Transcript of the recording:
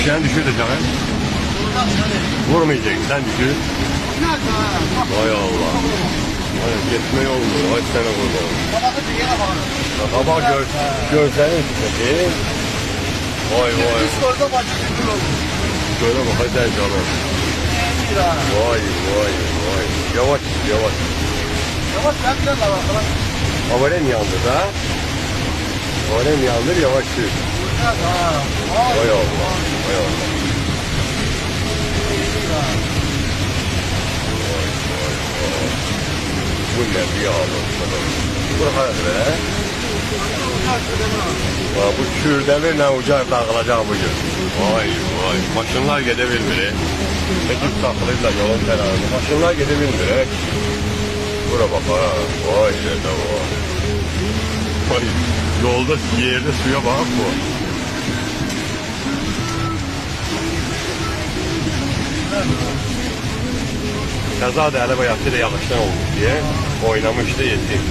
Düşen düşürdü canım. Vurmayacak, sen düşür. Vay Allah. Vay, geçme yolunu, vay sana burada. Kabak görsenin peki. Vay vay. Şöyle bak hadi canım. Vay vay vay. Yavaş yavaş. Havarem yandı da. Havarem yandır yavaş sür. Vay Allah. Vay Allah. Bu ne bir ağır. Buraya be. Bu Kürdəmirlə ucar dağılacaq bugün. Vay vay. Maşınlar gedə bilmir. Çəkib saxlayırlar yolun kənarında. Maşınlar gedə bilmir. Bura bax ha. Vay yerdə var. Vay. Yolda yerde suya bak bu. Kaza da hele bayatı da yağıştan olmuş diye oynamıştı yetim.